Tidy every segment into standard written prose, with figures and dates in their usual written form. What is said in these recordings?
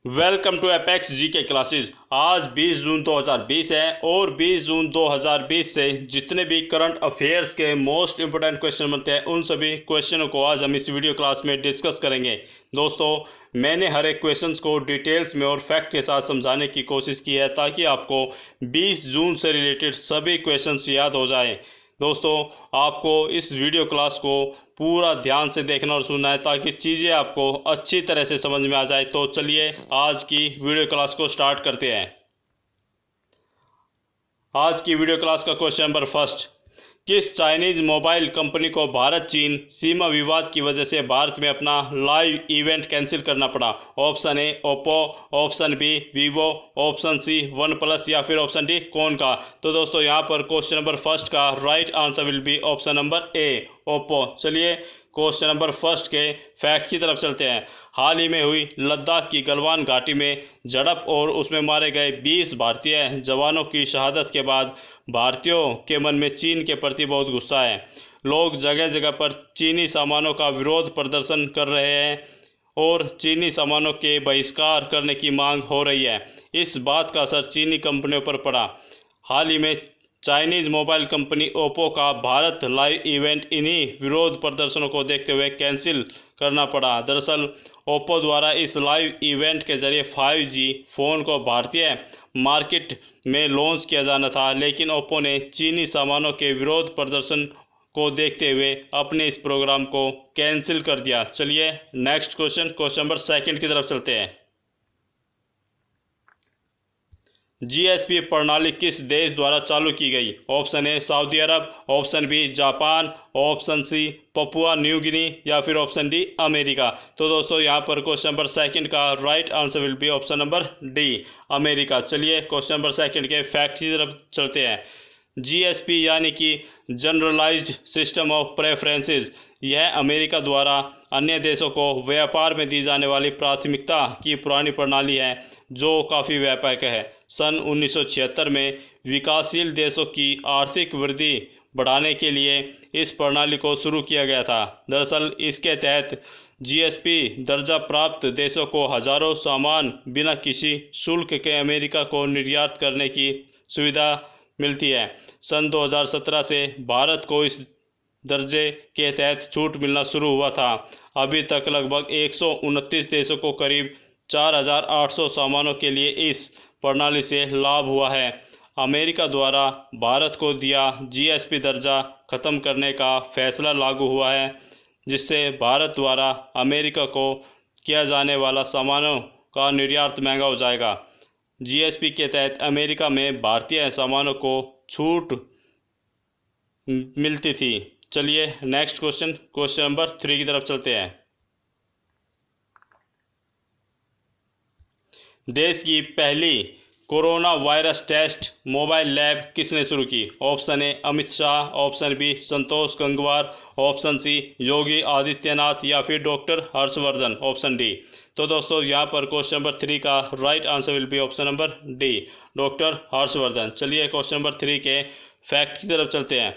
Welcome to apex जी के classes. आज 20 जून 2020 है और 20 जून 2020 से जितने भी करंट अफेयर्स के मोस्ट इंपोर्टेंट क्वेश्चन बनते हैं उन सभी क्वेश्चनों को आज हम इस वीडियो क्लास में डिस्कस करेंगे। दोस्तों, मैंने हर एक क्वेश्चंस को डिटेल्स में और फैक्ट के साथ समझाने की कोशिश की है ताकि आपको 20 जून से रिलेटेड सभी क्वेश्चंस याद हो जाएं। दोस्तों, आपको इस वीडियो क्लास को पूरा ध्यान से देखना और सुनना है ताकि चीज़ें आपको अच्छी तरह से समझ में आ जाए। तो चलिए आज की वीडियो क्लास को स्टार्ट करते हैं। आज की वीडियो क्लास का क्वेश्चन नंबर फर्स्ट, किस चाइनीज मोबाइल कंपनी को भारत चीन सीमा विवाद की वजह से भारत में अपना लाइव इवेंट कैंसिल करना पड़ा? Option A Oppo, option B Vivo, option C OnePlus या फिर ऑप्शन डी कौन का? तो दोस्तों यहाँ पर क्वेश्चन नंबर फर्स्ट का right answer will be option number A Oppo. चलिए क्वेश्चन नंबर फर्स्ट के फैक्ट की तरफ चलते हैं। हाल ही में हुई लद्दाख की गलवान घाटी में झड़प और उसमें मारे गए 20 भारतीय जवानों की शहादत के बाद भारतीयों के मन में चीन के प्रति बहुत गुस्सा है। लोग जगह जगह पर चीनी सामानों का विरोध प्रदर्शन कर रहे हैं और चीनी सामानों के बहिष्कार करने की मांग हो रही है। इस बात का असर चीनी कंपनियों पर पड़ा। हाल ही में चाइनीज मोबाइल कंपनी ओप्पो का भारत लाइव इवेंट इन्हीं विरोध प्रदर्शनों को देखते हुए कैंसिल करना पड़ा। दरअसल ओप्पो द्वारा इस लाइव इवेंट के जरिए 5G फ़ोन को भारतीय मार्केट में लॉन्च किया जाना था, लेकिन ओप्पो ने चीनी सामानों के विरोध प्रदर्शन को देखते हुए अपने इस प्रोग्राम को कैंसिल कर दिया। चलिए नेक्स्ट क्वेश्चन नंबर सेकंड की तरफ चलते हैं। GSP प्रणाली किस देश द्वारा चालू की गई? Option A Saudi Arabia, option B Japan, option C Papua New Guinea या फिर ऑप्शन डी अमेरिका। तो दोस्तों यहाँ पर क्वेश्चन नंबर सेकंड का right answer will be option number D America. चलिए क्वेश्चन नंबर सेकंड के फैक्ट की तरफ चलते हैं। GSP यानी कि जनरलाइज्ड सिस्टम ऑफ प्रेफरेंसेस, यह अमेरिका द्वारा अन्य देशों को व्यापार में दी जाने वाली प्राथमिकता की पुरानी प्रणाली है जो काफ़ी व्यापक है। सन 1976 में विकासशील देशों की आर्थिक वृद्धि बढ़ाने के लिए इस प्रणाली को शुरू किया गया था। दरअसल इसके तहत GSP दर्जा प्राप्त देशों को हजारों सामान बिना किसी शुल्क के अमेरिका को निर्यात करने की सुविधा मिलती है। सन 2017 से भारत को इस दर्जे के तहत छूट मिलना शुरू हुआ था। अभी तक लगभग 129 देशों को करीब 4,800 सामानों के लिए इस प्रणाली से लाभ हुआ है। अमेरिका द्वारा भारत को दिया GSP दर्जा खत्म करने का फैसला लागू हुआ है, जिससे भारत द्वारा अमेरिका को किया जाने वाला सामानों का निर्यात महंगा हो जाएगा। GSP के तहत अमेरिका में भारतीय सामानों को छूट मिलती थी। चलिए नेक्स्ट क्वेश्चन नंबर 3 की तरफ चलते हैं। देश की पहली corona virus test mobile lab किसने शुरू की? Option A Amit Shah, option B Santosh Gangwar, option C Yogi Adityanath या फिर डॉक्टर हर्षवर्धन, ऑप्शन डी। तो दोस्तों यहाँ पर क्वेश्चन नंबर 3 का right answer will be option number D doctor Harshvardhan. चलिए क्वेश्चन नंबर 3 के फैक्ट की तरफ चलते हैं।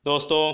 दोस्तों,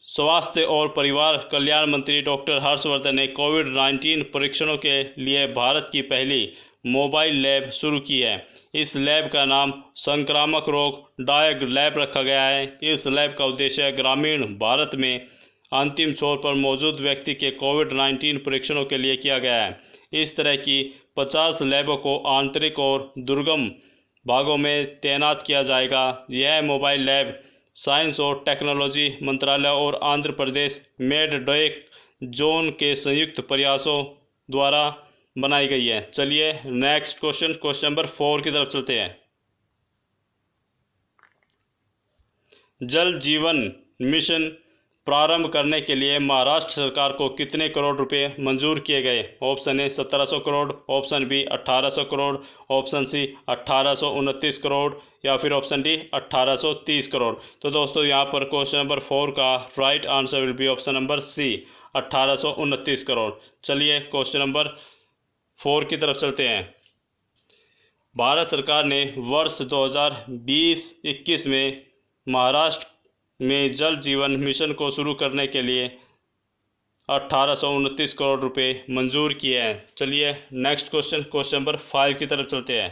स्वास्थ्य और परिवार कल्याण मंत्री डॉक्टर हर्षवर्धन ने कोविड-19 परीक्षणों के लिए भारत की पहली मोबाइल लैब शुरू की है। इस लैब का नाम संक्रामक रोग डायग लैब रखा गया है। इस लैब का उद्देश्य ग्रामीण भारत में अंतिम छोर पर मौजूद व्यक्ति के कोविड-19 परीक्षणों के लिए किया गया है। इस तरह की 50 लैबों को आंतरिक और दुर्गम भागों में तैनात किया जाएगा। यह मोबाइल लैब साइंस और टेक्नोलॉजी मंत्रालय और आंध्र प्रदेश मेडडेक जोन के संयुक्त प्रयासों द्वारा बनाई गई है। चलिए नेक्स्ट क्वेश्चन नंबर 4 की तरफ चलते हैं। जल जीवन मिशन प्रारंभ करने के लिए महाराष्ट्र सरकार को कितने करोड़ रुपए मंजूर किए गए? Option A 1700 crore, option B 1800 crore, option C 1829 crore या फिर ऑप्शन डी 1830 करोड़। तो दोस्तों यहाँ पर क्वेश्चन नंबर 4 का right answer will be option number C 1829 crore. चलिए क्वेश्चन नंबर 4 की तरफ चलते हैं। भारत सरकार ने वर्ष 2020-21 में महाराष्ट्र में जल जीवन मिशन को शुरू करने के लिए 1829 करोड़ रुपए मंजूर किए हैं। चलिए नेक्स्ट क्वेश्चन नंबर 5 की तरफ चलते हैं।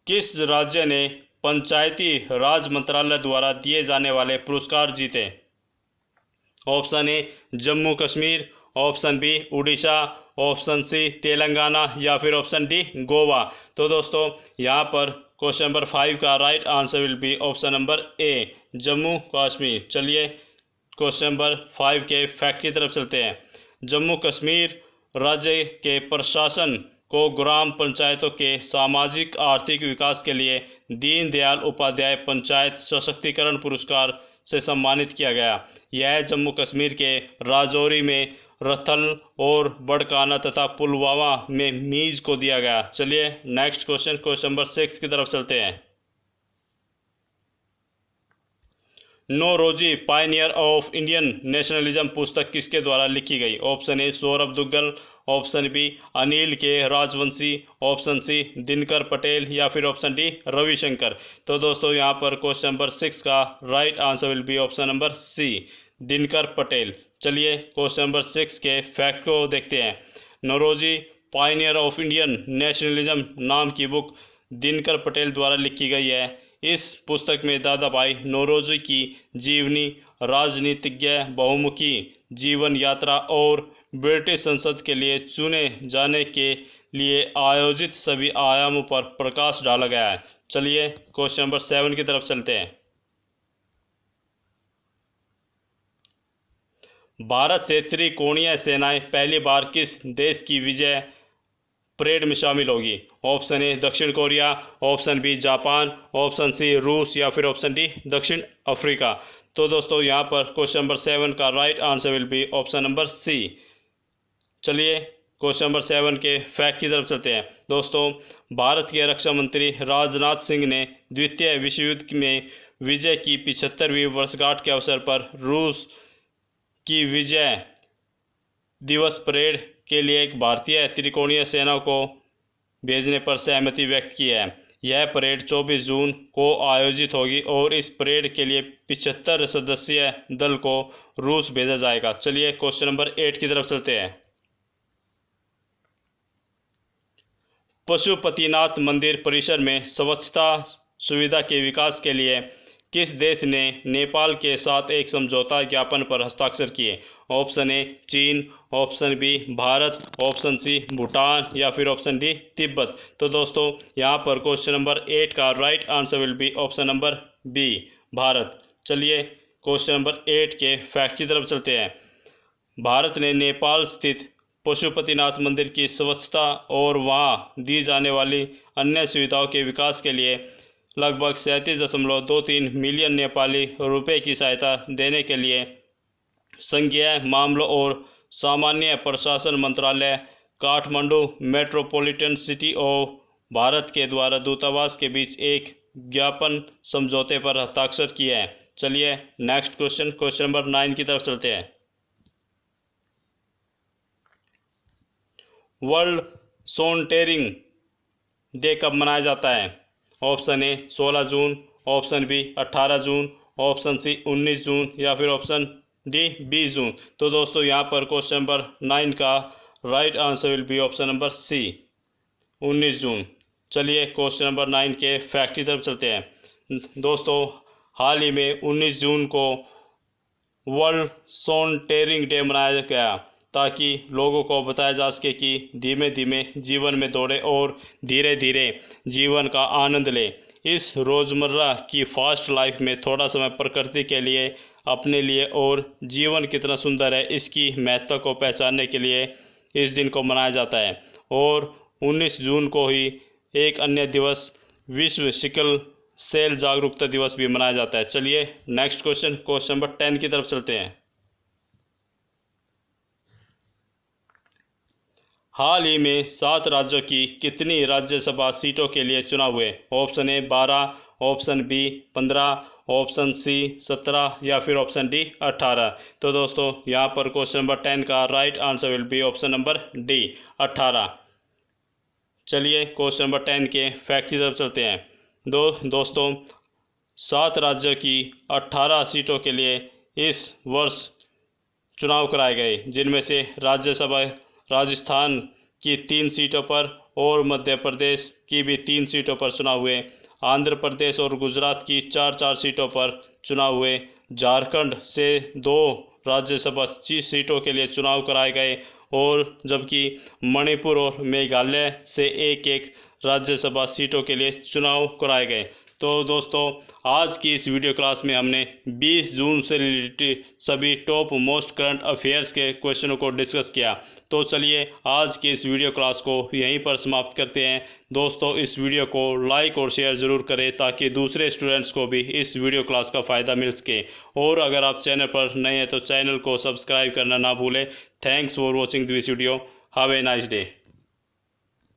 किस राज्य ने पंचायती राज मंत्रालय द्वारा दिए जाने वाले पुरस्कार जीते? Option A Jammu Kashmir, option B Orissa, option C Telangana या फिर ऑप्शन डी गोवा। तो दोस्तों यहाँ पर क्वेश्चन नंबर 5 का right answer will be option number A Jammu Kashmir. चलिए क्वेश्चन नंबर 5 के फैक्ट की तरफ चलते हैं। जम्मू कश्मीर राज्य के प्रशासन को ग्राम पंचायतों के सामाजिक आर्थिक विकास के लिए दीनदयाल उपाध्याय पंचायत सशक्तिकरण पुरस्कार से सम्मानित किया गया। यह जम्मू कश्मीर के राजौरी में, रथल और बड़काना तथा पुलवामा में मीज को दिया गया। चलिए नेक्स्ट क्वेश्चन नंबर 6 की तरफ चलते हैं। Naoroji pioneer of Indian nationalism पुस्तक किसके द्वारा लिखी गई? Option A Saurabh Duggal, option B Anil K Rajvanshi, option C Dinkar Patel या फिर ऑप्शन डी रविशंकर। तो दोस्तों यहाँ पर क्वेश्चन नंबर 6 का right answer will be option number C Dinkar Patel. चलिए क्वेश्चन नंबर 6 के फैक्ट को देखते हैं। Naoroji pioneer of Indian nationalism नाम की बुक दिनकर पटेल द्वारा लिखी गई है। इस पुस्तक में दादा भाई नौरोजी की जीवनी, राजनीतिज्ञ, बहुमुखी जीवन यात्रा और ब्रिटिश संसद के लिए चुने जाने के लिए आयोजित सभी आयामों पर प्रकाश डाला गया है। चलिए क्वेश्चन नंबर 7 की तरफ चलते हैं। भारत से त्रिकोणीय सेनाएं पहली बार किस देश की विजय परेड में शामिल होगी? ऑप्शन ए दक्षिण Korea, option B Japan, option C रूस या फिर ऑप्शन डी दक्षिण अफ्रीका। तो दोस्तों यहाँ पर क्वेश्चन नंबर 7 का right answer will be option number C. चलिए क्वेश्चन नंबर 7 के फैक्ट की तरफ चलते हैं। दोस्तों भारत के रक्षा मंत्री राजनाथ सिंह ने द्वितीय विश्व युद्ध में विजय की 75वीं वर्षगांठ के अवसर पर रूस की विजय दिवस परेड के लिए एक भारतीय त्रिकोणीय सेना को भेजने पर सहमति व्यक्त की है। यह परेड 24 जून को आयोजित होगी और इस परेड के लिए 75 सदस्यीय दल को रूस भेजा जाएगा। चलिए क्वेश्चन नंबर 8 की तरफ चलते हैं। पशुपतिनाथ मंदिर परिसर में स्वच्छता सुविधा के विकास के लिए किस देश ने नेपाल के साथ एक समझौता ज्ञापन पर हस्ताक्षर किए? ऑप्शन ए चीन, option B Bharat, option C Bhutan या फिर ऑप्शन डी तिब्बत। तो दोस्तों यहाँ पर क्वेश्चन नंबर 8 का right answer will be option number B Bharat. चलिए क्वेश्चन नंबर 8 के फैक्ट की तरफ चलते हैं। भारत ने नेपाल स्थित पशुपतिनाथ मंदिर की स्वच्छता और वहाँ दी जाने वाली अन्य सुविधाओं के विकास के लिए लगभग 37.23 मिलियन नेपाली रुपए की सहायता देने के लिए संघीय मामलों और सामान्य प्रशासन मंत्रालय, Kathmandu metropolitan city of Bharat के द्वारा दूतावास के बीच एक ज्ञापन समझौते पर हस्ताक्षर किए हैं। चलिए नेक्स्ट क्वेश्चन नंबर 9 की तरफ चलते हैं। वर्ल्ड सोनटेरिंग डे कब मनाया जाता है? Option A 16 June, option B 18 June, option C 19 June या फिर ऑप्शन डी 20 जून। तो दोस्तों यहाँ पर क्वेश्चन नंबर 9 का right answer will be option number C 19 June. चलिए क्वेश्चन नंबर 9 के फैक्ट की तरफ चलते हैं। दोस्तों हाल ही में 19 जून को वर्ल्ड सोनटेरिंग डे मनाया गया ताकि लोगों को बताया जा सके कि धीमे धीमे जीवन में दौड़े और धीरे धीरे जीवन का आनंद लें। इस रोज़मर्रा की फास्ट लाइफ में थोड़ा समय प्रकृति के लिए, अपने लिए और जीवन कितना सुंदर है इसकी महत्ता को पहचानने के लिए इस दिन को मनाया जाता है। और 19 जून को ही एक अन्य दिवस विश्व सिकल सेल जागरूकता दिवस भी मनाया जाता है। चलिए नेक्स्ट क्वेश्चन नंबर 10 की तरफ चलते हैं। हाल ही में 7 राज्यों की कितनी राज्यसभा सीटों के लिए चुनाव हुए? Option A 12, option B 15, option C 17 या फिर ऑप्शन डी 18। तो दोस्तों यहाँ पर क्वेश्चन नंबर 10 का right answer will be option number D 18। चलिए क्वेश्चन नंबर 10 के फैक्ट की तरफ चलते हैं। दोस्तों 7 राज्यों की 18 सीटों के लिए इस वर्ष चुनाव कराए गए, जिनमें से राज्यसभा राजस्थान की 3 सीटों पर और मध्य प्रदेश की भी 3 सीटों पर चुनाव हुए। आंध्र प्रदेश और गुजरात की 4-4 सीटों पर चुनाव हुए। झारखंड से 2 राज्यसभा सीटों के लिए चुनाव कराए गए और जबकि मणिपुर और मेघालय से 1-1 राज्यसभा सीटों के लिए चुनाव कराए गए। तो दोस्तों, आज की इस वीडियो क्लास में हमने 20 जून से रिलेटेड सभी टॉप मोस्ट करंट अफेयर्स के क्वेश्चनों को डिस्कस किया। तो चलिए आज की इस वीडियो क्लास को यहीं पर समाप्त करते हैं। दोस्तों, इस वीडियो को लाइक और शेयर ज़रूर करें ताकि दूसरे स्टूडेंट्स को भी इस वीडियो क्लास का फ़ायदा मिल सके। और अगर आप चैनल पर नए हैं तो चैनल को सब्सक्राइब करना ना भूलें। Thanks for watching this video. Have a nice day.